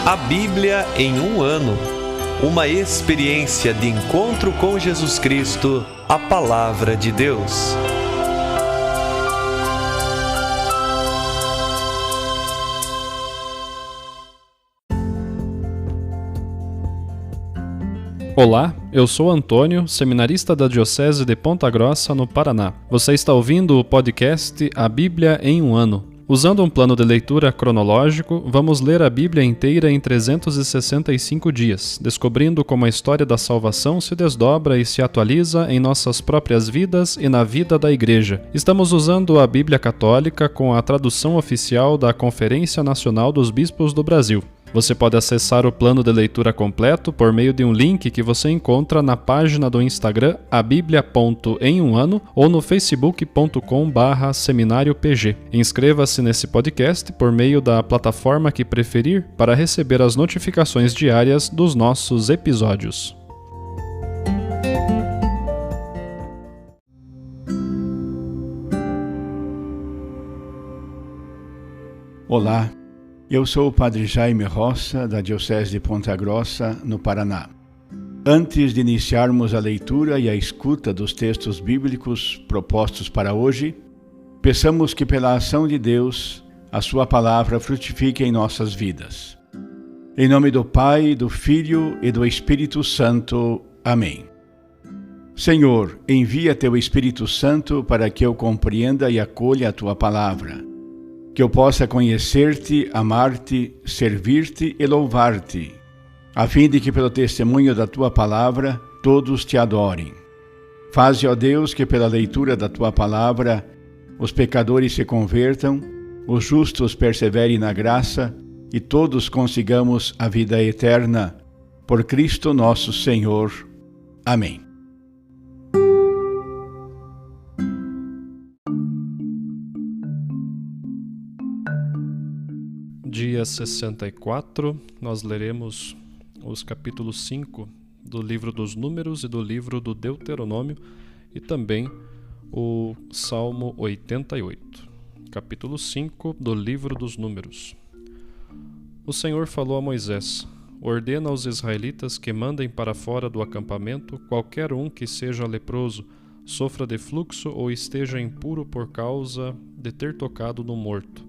A Bíblia em um ano. Uma experiência de encontro com Jesus Cristo, a Palavra de Deus. Olá, eu sou Antônio, seminarista da Diocese de Ponta Grossa, no Paraná. Você está ouvindo o podcast A Bíblia em um ano. Usando um plano de leitura cronológico, vamos ler a Bíblia inteira em 365 dias, descobrindo como a história da salvação se desdobra e se atualiza em nossas próprias vidas e na vida da Igreja. Estamos usando a Bíblia Católica com a tradução oficial da Conferência Nacional dos Bispos do Brasil. Você pode acessar o plano de leitura completo por meio de um link que você encontra na página do Instagram abiblia.emumano ou no facebook.com/seminariopg. Inscreva-se nesse podcast por meio da plataforma que preferir para receber as notificações diárias dos nossos episódios. Olá, eu sou o Padre Jaime Roça, da Diocese de Ponta Grossa, no Paraná. Antes de iniciarmos a leitura e a escuta dos textos bíblicos propostos para hoje, peçamos que pela ação de Deus, a sua palavra frutifique em nossas vidas. Em nome do Pai, do Filho e do Espírito Santo. Amém. Senhor, envia teu Espírito Santo para que eu compreenda e acolha a tua palavra, que eu possa conhecer-te, amar-te, servir-te e louvar-te, a fim de que pelo testemunho da tua palavra todos te adorem. Faze, ó Deus, que pela leitura da tua palavra os pecadores se convertam, os justos perseverem na graça e todos consigamos a vida eterna. Por Cristo nosso Senhor. Amém. Dia 64, nós leremos os capítulos 5 do livro dos Números e do livro do Deuteronômio e também o Salmo 88. Capítulo 5 do livro dos Números. O Senhor falou a Moisés: ordena aos israelitas que mandem para fora do acampamento qualquer um que seja leproso, sofra de fluxo ou esteja impuro por causa de ter tocado no morto.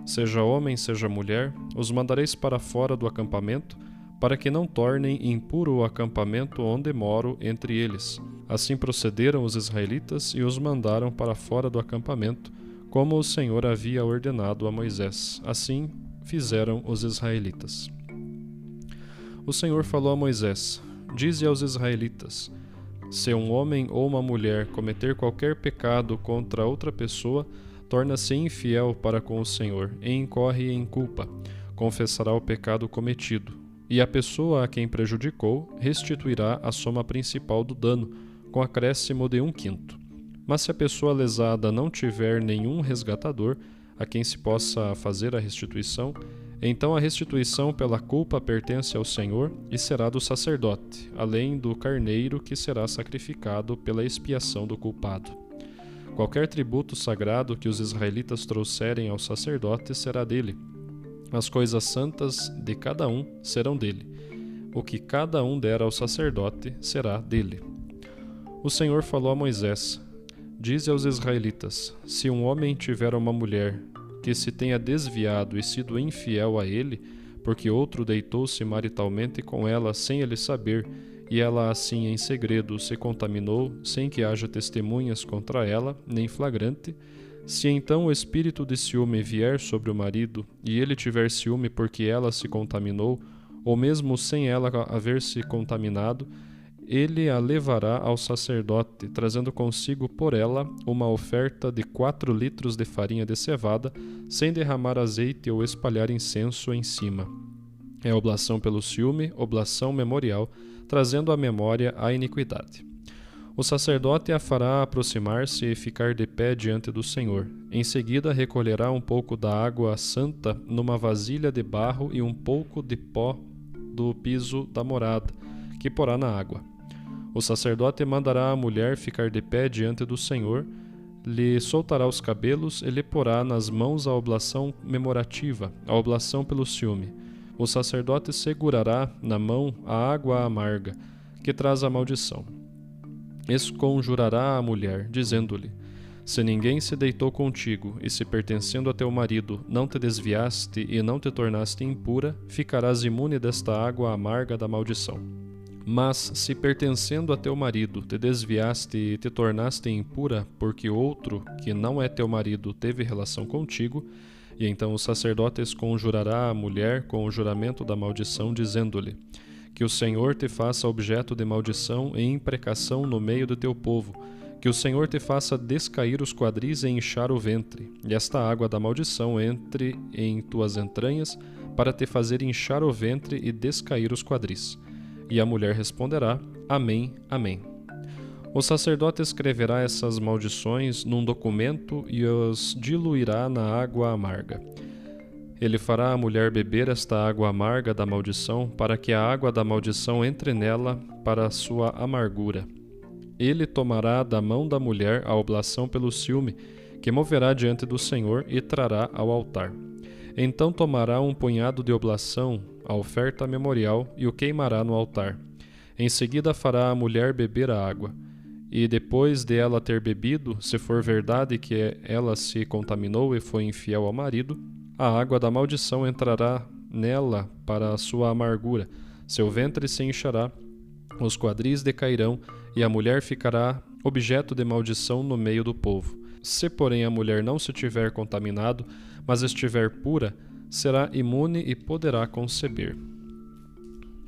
Seja homem, seja mulher, os mandareis para fora do acampamento, para que não tornem impuro o acampamento onde moro entre eles. Assim procederam os israelitas e os mandaram para fora do acampamento, como o Senhor havia ordenado a Moisés. Assim fizeram os israelitas. O Senhor falou a Moisés: dize aos israelitas: se um homem ou uma mulher cometer qualquer pecado contra outra pessoa, torna-se infiel para com o Senhor e incorre em culpa, confessará o pecado cometido, e a pessoa a quem prejudicou restituirá a soma principal do dano, com acréscimo de 1/5. Mas se a pessoa lesada não tiver nenhum resgatador a quem se possa fazer a restituição, então a restituição pela culpa pertence ao Senhor e será do sacerdote, além do carneiro que será sacrificado pela expiação do culpado. Qualquer tributo sagrado que os israelitas trouxerem ao sacerdote será dele. As coisas santas de cada um serão dele. O que cada um der ao sacerdote será dele. O Senhor falou a Moisés: dize aos israelitas: se um homem tiver uma mulher que se tenha desviado e sido infiel a ele, porque outro deitou-se maritalmente com ela sem ele saber, e ela assim em segredo se contaminou, sem que haja testemunhas contra ela, nem flagrante, se então o espírito de ciúme vier sobre o marido, e ele tiver ciúme porque ela se contaminou, ou mesmo sem ela haver se contaminado, ele a levará ao sacerdote, trazendo consigo por ela uma oferta de 4 litros de farinha de cevada, sem derramar azeite ou espalhar incenso em cima. É oblação pelo ciúme, oblação memorial, trazendo à memória a iniquidade. O sacerdote a fará aproximar-se e ficar de pé diante do Senhor. Em seguida recolherá um pouco da água santa numa vasilha de barro e um pouco de pó do piso da morada, que porá na água. O sacerdote mandará a mulher ficar de pé diante do Senhor, lhe soltará os cabelos e lhe porá nas mãos a oblação memorativa, a oblação pelo ciúme. o sacerdote segurará na mão a água amarga, que traz a maldição. Esconjurará a mulher, dizendo-lhe: se ninguém se deitou contigo, e se pertencendo a teu marido não te desviaste e não te tornaste impura, ficarás imune desta água amarga da maldição. Mas, se pertencendo a teu marido te desviaste e te tornaste impura, porque outro, que não é teu marido, teve relação contigo, e então o sacerdote esconjurará a mulher com o juramento da maldição, dizendo-lhe: que o Senhor te faça objeto de maldição e imprecação no meio do teu povo, que o Senhor te faça descair os quadris e inchar o ventre, e esta água da maldição entre em tuas entranhas, para te fazer inchar o ventre e descair os quadris. E a mulher responderá: Amém, Amém. O sacerdote escreverá essas maldições num documento e os diluirá na água amarga. Ele fará a mulher beber esta água amarga da maldição, para que a água da maldição entre nela para a sua amargura. Ele tomará da mão da mulher a oblação pelo ciúme, que moverá diante do Senhor e trará ao altar. Então tomará um punhado de oblação, a oferta memorial, e o queimará no altar. Em seguida fará a mulher beber a água. E depois de ela ter bebido, se for verdade que ela se contaminou e foi infiel ao marido, a água da maldição entrará nela para a sua amargura, seu ventre se inchará, os quadris decairão, e a mulher ficará objeto de maldição no meio do povo. Se, porém, a mulher não se tiver contaminado, mas estiver pura, será imune e poderá conceber.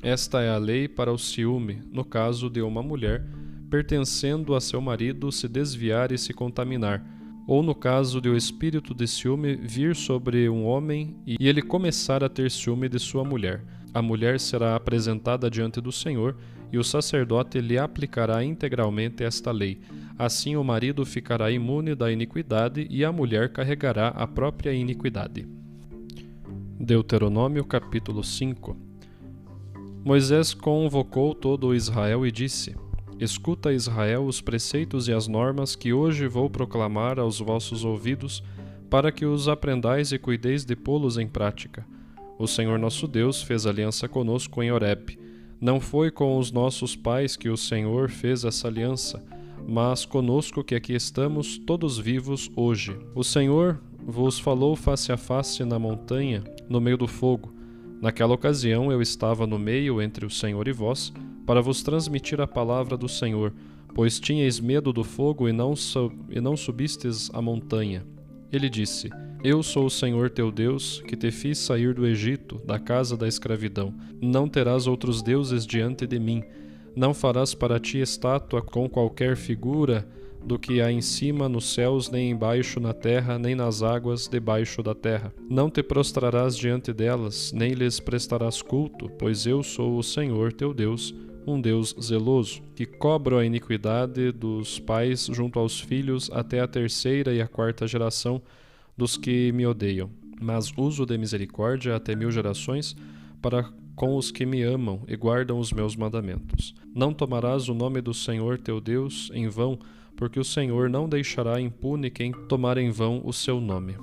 Esta é a lei para o ciúme, no caso de uma mulher, pertencendo a seu marido, se desviar e se contaminar, ou no caso de o espírito de ciúme vir sobre um homem e ele começar a ter ciúme de sua mulher. A mulher será apresentada diante do Senhor, e o sacerdote lhe aplicará integralmente esta lei. Assim o marido ficará imune da iniquidade e a mulher carregará a própria iniquidade. Deuteronômio capítulo 5. Moisés convocou todo o Israel e disse: Escuta, Israel, os preceitos e as normas que hoje vou proclamar aos vossos ouvidos, para que os aprendais e cuideis de pô-los em prática. O Senhor nosso Deus fez aliança conosco em Horebe. Não foi com os nossos pais que o Senhor fez essa aliança, mas conosco que aqui estamos, todos vivos hoje. O Senhor vos falou face a face na montanha, no meio do fogo. Naquela ocasião eu estava no meio entre o Senhor e vós, para vos transmitir a palavra do Senhor, pois tinhais medo do fogo e não subistes a montanha. Ele disse: Eu sou o Senhor teu Deus, que te fiz sair do Egito, da casa da escravidão. Não terás outros deuses diante de mim. Não farás para ti estátua com qualquer figura do que há em cima nos céus, nem embaixo na terra, nem nas águas debaixo da terra. Não te prostrarás diante delas, nem lhes prestarás culto, pois eu sou o Senhor teu Deus, um Deus zeloso, que cobro a iniquidade dos pais junto aos filhos até a 3ª e a 4ª geração dos que me odeiam, mas uso de misericórdia até 1000 gerações para com os que me amam e guardam os meus mandamentos. Não tomarás o nome do Senhor teu Deus em vão, porque o Senhor não deixará impune quem tomar em vão o seu nome.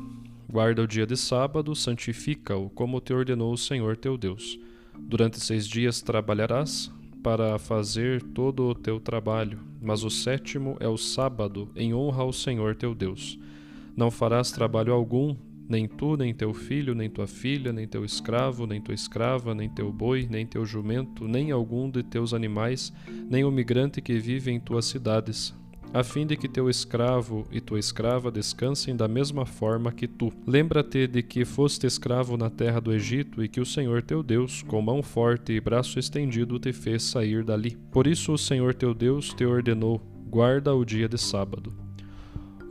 Guarda o dia de sábado, santifica-o, como te ordenou o Senhor teu Deus. Durante 6 dias trabalharás para fazer todo o teu trabalho, mas o 7º é o sábado, em honra ao Senhor teu Deus. Não farás trabalho algum, nem tu, nem teu filho, nem tua filha, nem teu escravo, nem tua escrava, nem teu boi, nem teu jumento, nem algum de teus animais, nem o migrante que vive em tuas cidades, a fim de que teu escravo e tua escrava descansem da mesma forma que tu. Lembra-te de que foste escravo na terra do Egito e que o Senhor teu Deus, com mão forte e braço estendido, te fez sair dali. Por isso o Senhor teu Deus te ordenou: guarda o dia de sábado.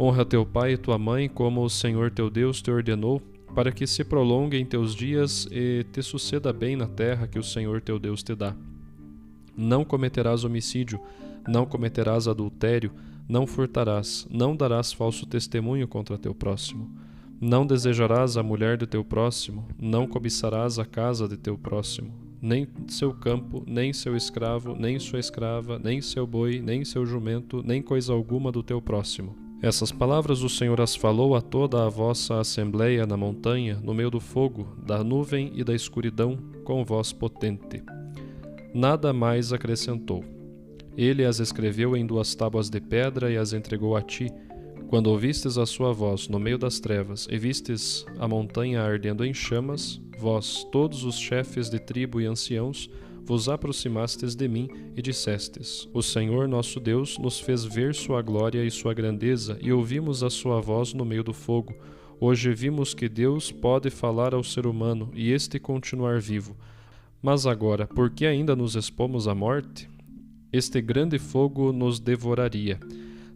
Honra teu pai e tua mãe, como o Senhor teu Deus te ordenou, para que se prolonguem teus dias e te suceda bem na terra que o Senhor teu Deus te dá. Não cometerás homicídio, não cometerás adultério, não furtarás, não darás falso testemunho contra teu próximo. Não desejarás a mulher de teu próximo, não cobiçarás a casa de teu próximo, nem seu campo, nem seu escravo, nem sua escrava, nem seu boi, nem seu jumento, nem coisa alguma do teu próximo. Essas palavras o Senhor as falou a toda a vossa assembleia na montanha, no meio do fogo, da nuvem e da escuridão, com voz potente. Nada mais acrescentou. Ele as escreveu em 2 tábuas de pedra e as entregou a ti. Quando ouvistes a sua voz no meio das trevas e vistes a montanha ardendo em chamas, vós, todos os chefes de tribo e anciãos, vos aproximastes de mim e dissestes: O Senhor nosso Deus nos fez ver sua glória e sua grandeza, e ouvimos a sua voz no meio do fogo. Hoje vimos que Deus pode falar ao ser humano e este continuar vivo. Mas agora, por que ainda nos expomos à morte? Este grande fogo nos devoraria.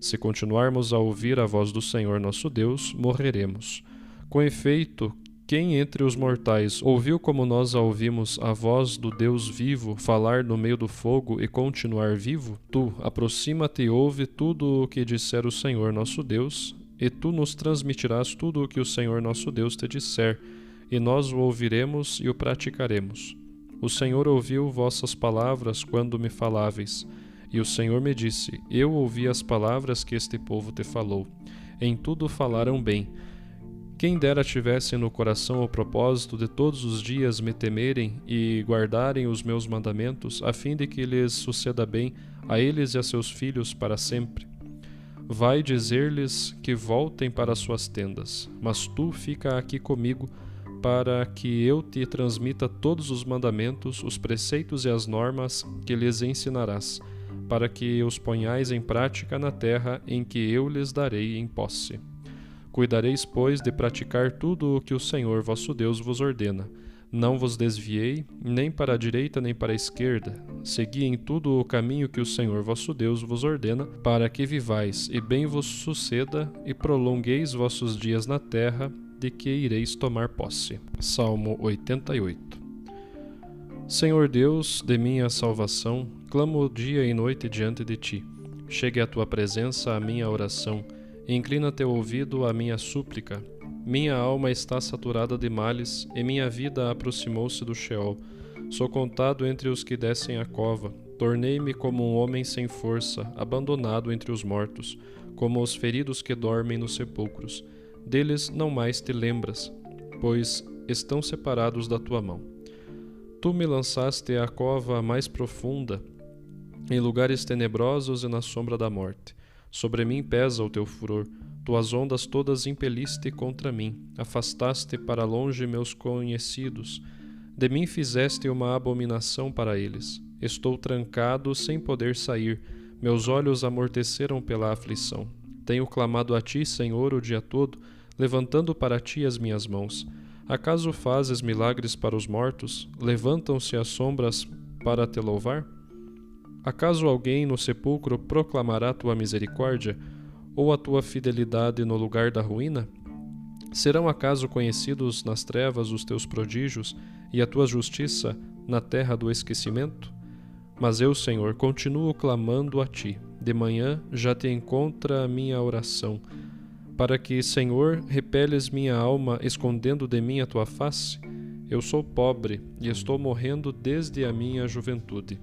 Se continuarmos a ouvir a voz do Senhor nosso Deus, morreremos. Com efeito, quem entre os mortais ouviu como nós a ouvimos a voz do Deus vivo falar no meio do fogo e continuar vivo? Tu, aproxima-te e ouve tudo o que disser o Senhor nosso Deus, e tu nos transmitirás tudo o que o Senhor nosso Deus te disser, e nós o ouviremos e o praticaremos. O Senhor ouviu vossas palavras quando me faláveis. E o Senhor me disse: Eu ouvi as palavras que este povo te falou. Em tudo falaram bem. Quem dera tivesse no coração o propósito de todos os dias me temerem e guardarem os meus mandamentos, a fim de que lhes suceda bem a eles e a seus filhos para sempre. Vai dizer-lhes que voltem para suas tendas, mas tu fica aqui comigo, para que eu te transmita todos os mandamentos, os preceitos e as normas que lhes ensinarás, para que os ponhais em prática na terra em que eu lhes darei em posse. Cuidareis, pois, de praticar tudo o que o Senhor vosso Deus vos ordena. Não vos desviei, nem para a direita nem para a esquerda. Segui em tudo o caminho que o Senhor vosso Deus vos ordena, para que vivais e bem vos suceda, e prolongueis vossos dias na terra, de que ireis tomar posse. Salmo 88. Senhor Deus, de minha salvação, clamo dia e noite diante de ti. Chegue à tua presença a minha oração, e inclina teu ouvido à minha súplica. Minha alma está saturada de males, e minha vida aproximou-se do Sheol. Sou contado entre os que descem a cova. Tornei-me como um homem sem força, abandonado entre os mortos, como os feridos que dormem nos sepulcros. Deles não mais te lembras, pois estão separados da tua mão. Tu me lançaste à cova mais profunda, em lugares tenebrosos e na sombra da morte. Sobre mim pesa o teu furor, tuas ondas todas impeliste contra mim, afastaste para longe meus conhecidos. De mim fizeste uma abominação para eles. Estou trancado sem poder sair, meus olhos amorteceram pela aflição. Tenho clamado a ti, Senhor, o dia todo, levantando para ti as minhas mãos. Acaso fazes milagres para os mortos? Levantam-se as sombras para te louvar? Acaso alguém no sepulcro proclamará tua misericórdia, ou a tua fidelidade no lugar da ruína? Serão acaso conhecidos nas trevas os teus prodígios e a tua justiça na terra do esquecimento? Mas eu, Senhor, continuo clamando a ti. De manhã já te encontra a minha oração, para que, Senhor, repeles minha alma, escondendo de mim a tua face. Eu sou pobre e estou morrendo desde a minha juventude.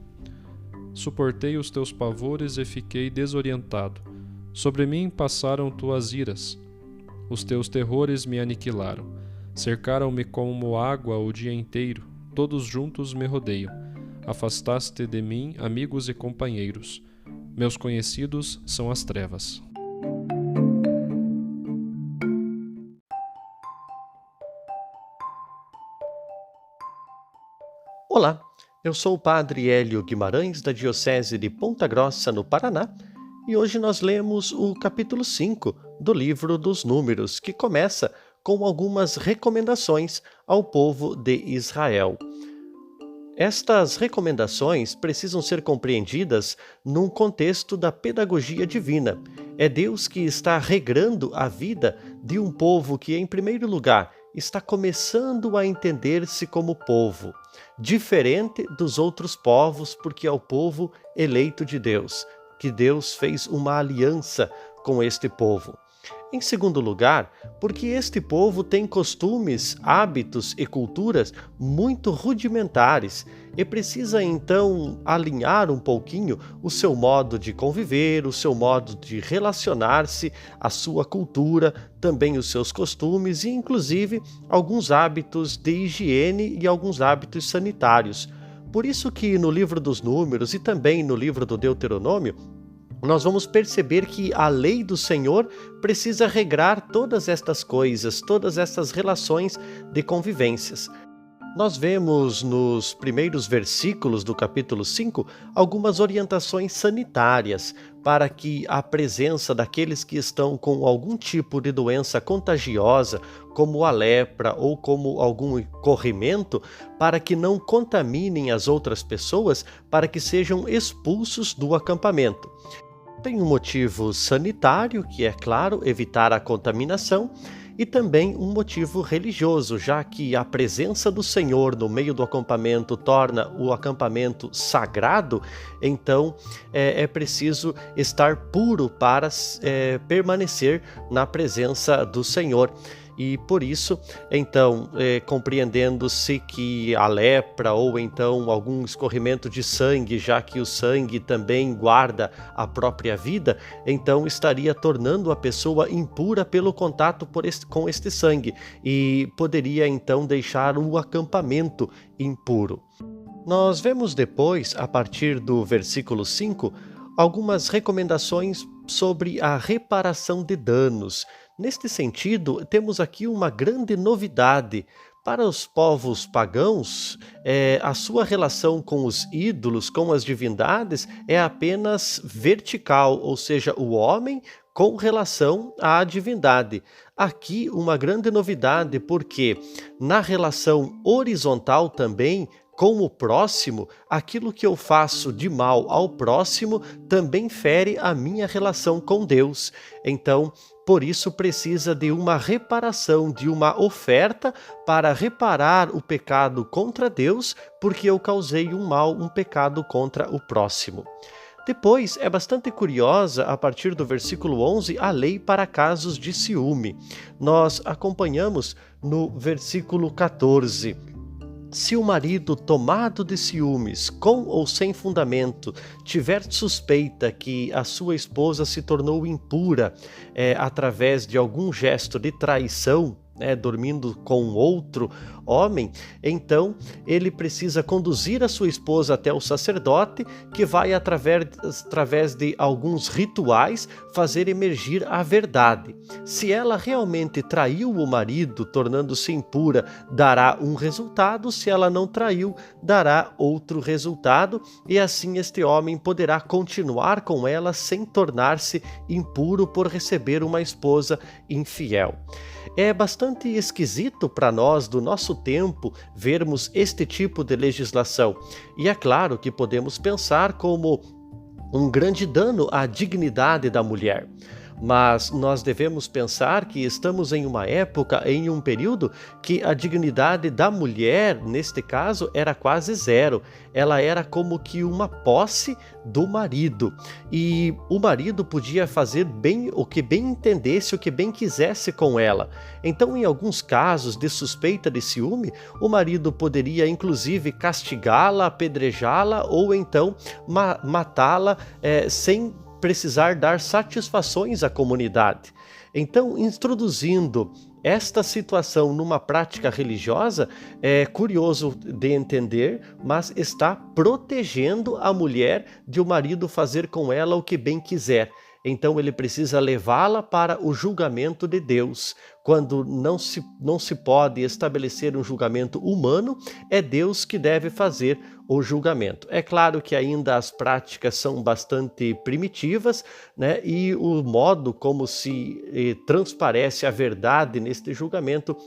Suportei os teus pavores e fiquei desorientado. Sobre mim passaram tuas iras. Os teus terrores me aniquilaram. Cercaram-me como água o dia inteiro. Todos juntos me rodeiam. Afastaste de mim amigos e companheiros. Meus conhecidos são as trevas. Olá, eu sou o Padre Hélio Guimarães, da Diocese de Ponta Grossa, no Paraná, e hoje nós lemos o capítulo 5 do livro dos Números, que começa com algumas recomendações ao povo de Israel. Estas recomendações precisam ser compreendidas num contexto da pedagogia divina. É Deus que está regrando a vida de um povo que, em primeiro lugar, está começando a entender-se como povo, diferente dos outros povos, porque é o povo eleito de Deus, que Deus fez uma aliança com este povo. Em segundo lugar, porque este povo tem costumes, hábitos e culturas muito rudimentares e precisa então alinhar um pouquinho o seu modo de conviver, o seu modo de relacionar-se, a sua cultura, também os seus costumes e inclusive alguns hábitos de higiene e alguns hábitos sanitários. Por isso que no livro dos Números e também no livro do Deuteronômio, nós vamos perceber que a lei do Senhor precisa regrar todas estas coisas, todas essas relações de convivências. Nós vemos nos primeiros versículos do capítulo 5 algumas orientações sanitárias para que a presença daqueles que estão com algum tipo de doença contagiosa, como a lepra ou como algum corrimento, para que não contaminem as outras pessoas, para que sejam expulsos do acampamento. Tem um motivo sanitário, que é claro, evitar a contaminação, e também um motivo religioso, já que a presença do Senhor no meio do acampamento torna o acampamento sagrado, então é preciso estar puro para permanecer na presença do Senhor. E por isso, então, compreendendo-se que a lepra ou então algum escorrimento de sangue, já que o sangue também guarda a própria vida, então estaria tornando a pessoa impura pelo contato com este sangue e poderia então deixar o acampamento impuro. Nós vemos depois, a partir do versículo 5, algumas recomendações sobre a reparação de danos. Neste sentido, temos aqui uma grande novidade. Para os povos pagãos, a sua relação com os ídolos, com as divindades, é apenas vertical, ou seja, o homem com relação à divindade. Aqui, uma grande novidade, porque na relação horizontal também, com o próximo, aquilo que eu faço de mal ao próximo também fere a minha relação com Deus. Então, por isso precisa de uma reparação, de uma oferta para reparar o pecado contra Deus, porque eu causei um mal, um pecado contra o próximo. Depois, é bastante curiosa, a partir do versículo 11, a lei para casos de ciúme. Nós acompanhamos no versículo 14. Se o marido, tomado de ciúmes, com ou sem fundamento, tiver suspeita que a sua esposa se tornou impura através de algum gesto de traição, dormindo com outro homem, então ele precisa conduzir a sua esposa até o sacerdote, que vai, através de alguns rituais, fazer emergir a verdade. Se ela realmente traiu o marido, tornando-se impura, dará um resultado; se ela não traiu, dará outro resultado, e assim este homem poderá continuar com ela sem tornar-se impuro por receber uma esposa infiel. É bastante esquisito para nós, do nosso tempo, vermos este tipo de legislação. E é claro que podemos pensar como um grande dano à dignidade da mulher. Mas nós devemos pensar que estamos em uma época, em um período, que a dignidade da mulher, neste caso, era quase zero. Ela era como que uma posse do marido. E o marido podia fazer bem o que bem entendesse, o que bem quisesse com ela. Então, em alguns casos de suspeita de ciúme, o marido poderia inclusive castigá-la, apedrejá-la ou então matá-la sem precisar dar satisfações à comunidade. Então, introduzindo esta situação numa prática religiosa, é curioso de entender, mas está protegendo a mulher de o marido fazer com ela o que bem quiser. Então ele precisa levá-la para o julgamento de Deus. Quando não se pode estabelecer um julgamento humano, é Deus que deve fazer o julgamento. É claro que ainda as práticas são bastante primitivas, né? E o modo como se transparece a verdade neste julgamento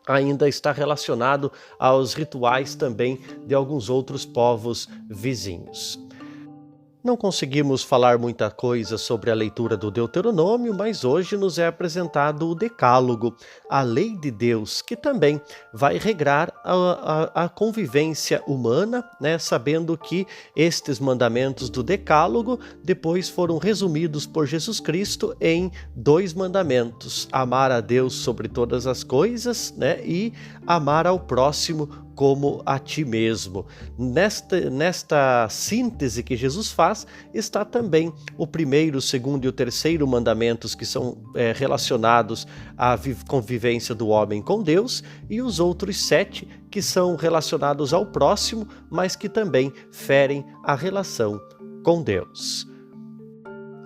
ainda está relacionado aos rituais também de alguns outros povos vizinhos. Não conseguimos falar muita coisa sobre a leitura do Deuteronômio, mas hoje nos é apresentado o Decálogo, a lei de Deus, que também vai regrar a convivência humana, né? Sabendo que estes mandamentos do Decálogo depois foram resumidos por Jesus Cristo em 2 mandamentos: amar a Deus sobre todas as coisas, né? E amar ao próximo como a ti mesmo. Nesta síntese que Jesus faz, está também o primeiro, o segundo e o terceiro mandamentos, que são relacionados à convivência do homem com Deus, e os outros 7 que são relacionados ao próximo, mas que também ferem a relação com Deus.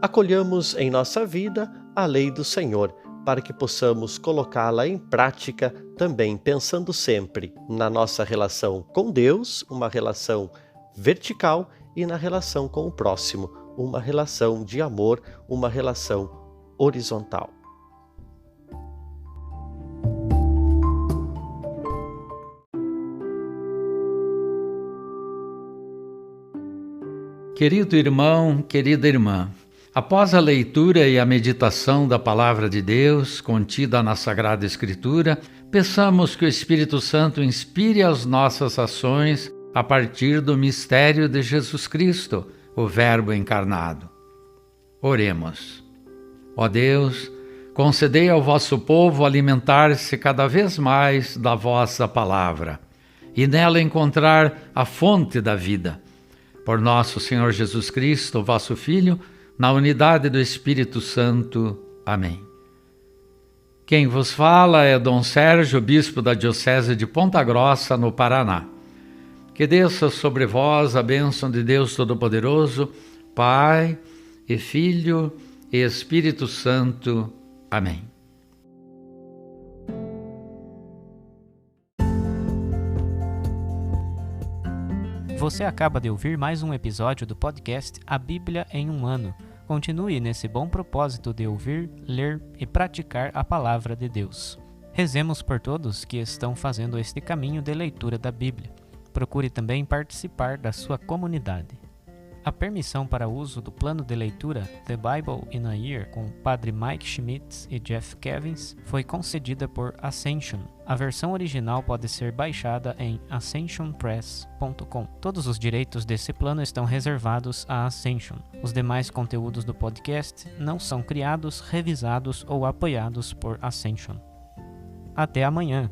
Acolhamos em nossa vida a lei do Senhor, para que possamos colocá-la em prática também, pensando sempre na nossa relação com Deus, uma relação vertical, e na relação com o próximo, uma relação de amor, uma relação horizontal. Querido irmão, querida irmã, após a leitura e a meditação da Palavra de Deus contida na Sagrada Escritura, peçamos que o Espírito Santo inspire as nossas ações a partir do mistério de Jesus Cristo, o Verbo encarnado. Oremos. Ó Deus, concedei ao vosso povo alimentar-se cada vez mais da vossa palavra e nela encontrar a fonte da vida. Por nosso Senhor Jesus Cristo, vosso Filho, na unidade do Espírito Santo. Amém. Quem vos fala é Dom Sérgio, bispo da Diocese de Ponta Grossa, no Paraná. Que desça sobre vós a bênção de Deus Todo-Poderoso, Pai e Filho e Espírito Santo. Amém. Você acaba de ouvir mais um episódio do podcast A Bíblia em um Ano. Continue nesse bom propósito de ouvir, ler e praticar a Palavra de Deus. Rezemos por todos que estão fazendo este caminho de leitura da Bíblia. Procure também participar da sua comunidade. A permissão para uso do plano de leitura The Bible in a Year com o Padre Mike Schmitz e Jeff Kevins foi concedida por Ascension. A versão original pode ser baixada em ascensionpress.com. Todos os direitos desse plano estão reservados à Ascension. Os demais conteúdos do podcast não são criados, revisados ou apoiados por Ascension. Até amanhã!